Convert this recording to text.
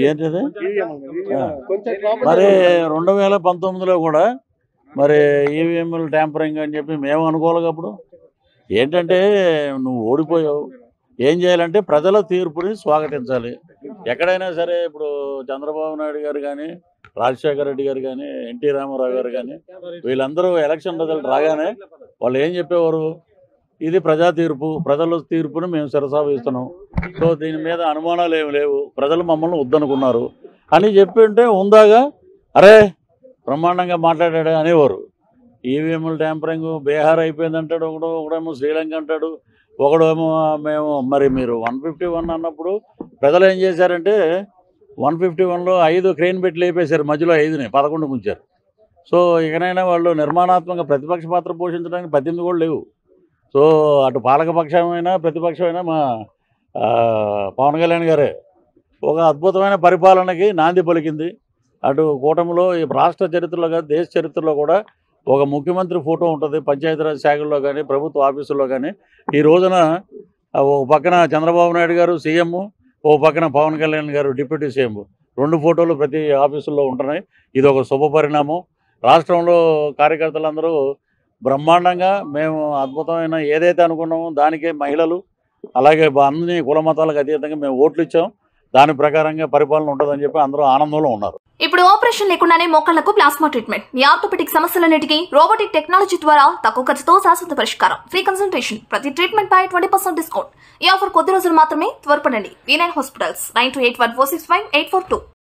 ఏంటిది మరి 2019లో కూడా మరి ఈవీఎంలు ట్యాంపరింగ్ అని చెప్పి మేము అనుకోవాలి. అప్పుడు ఏంటంటే నువ్వు ఓడిపోయావు, ఏం చేయాలంటే ప్రజల తీర్పుని స్వాగతించాలి. ఎక్కడైనా సరే ఇప్పుడు చంద్రబాబు నాయుడు గారు కానీ, రాజశేఖర రెడ్డి గారు కానీ, ఎన్టీ రామారావు గారు కానీ వీళ్ళందరూ ఎలక్షన్ రిజల్ట్ రాగానే వాళ్ళు ఏం చెప్పేవారు, ఇది ప్రజా తీర్పు, ప్రజల తీర్పుని మేము శిరసావహిస్తున్నాం, సో దీని మీద అనుమానాలు ఏమి లేవు, ప్రజలు మమ్మల్ని వద్దనుకున్నారు అని చెప్పి ఉంటే ఉందాగా అరే బ్రహ్మాండంగా మాట్లాడాడు అనేవారు. ఈవీఎంలు ట్యాంపరింగ్ బీహార్ అయిపోయిందంటాడు ఒకడేమో శ్రీలంక అంటాడు, ఒకడేమో మేము మరి మీరు 151 అన్నప్పుడు ప్రజలు ఏం చేశారంటే 151లో 5 క్రెయిన్ పెట్టి లేపేశారు, మధ్యలో 5ని 11 ఉంచారు. సో ఇకనైనా వాళ్ళు నిర్మాణాత్మక ప్రతిపక్ష పాత్ర పోషించడానికి 18 కూడా లేవు. సో అటు పాలకపక్షమైనా ప్రతిపక్షమైనా మా పవన్ కళ్యాణ్ గారే ఒక అద్భుతమైన పరిపాలనకి నాంది పలికింది. అటు కూటమిలో ఈ రాష్ట్ర చరిత్రలో కానీ దేశ చరిత్రలో కూడా ఒక ముఖ్యమంత్రి ఫోటో ఉంటుంది పంచాయతీరాజ్ శాఖల్లో కానీ ప్రభుత్వ ఆఫీసుల్లో కానీ. ఈ రోజున ఒక పక్కన చంద్రబాబు నాయుడు గారు సీఎం, ఓ పక్కన పవన్ కళ్యాణ్ గారు డిప్యూటీ సీఎం, 2 ఫోటోలు ప్రతి ఆఫీసుల్లో ఉంటున్నాయి. ఇది ఒక శుభ పరిణామం. రాష్ట్రంలో కార్యకర్తలందరూ బ్రహ్మాండంగా మేము అద్భుతమైన ఏదైతే అనుకున్నామో దానికే మహిళలు అలాగే అన్ని కుల మతాలకు అతీతంగా మేము ఓట్లు ఇచ్చాం, దాని ప్రకారంగా పరిపాలన ఉంటుందని చెప్పి అందరూ ఆనందంలో ఉన్నారు. ఇప్పుడు ఆపరేషన్ లేకుండానే మోకాళ్లకు ప్లాస్మా ట్రీట్మెంట్, మీ ఆర్థోపెడిక్ సమస్యలన్నిటికీ రోబోటిక్ టెక్నాలజీ ద్వారా తక్కువ ఖర్చుతో శాశ్వత పరిష్కారం, ఫ్రీ కన్సల్టేషన్, ప్రతి ట్రీట్మెంట్ పై 20% డిస్కౌంట్. ఈ ఆఫర్ కొద్ది రోజులు మాత్రమే, త్వరపడండి. V9 hospitals 9281465842.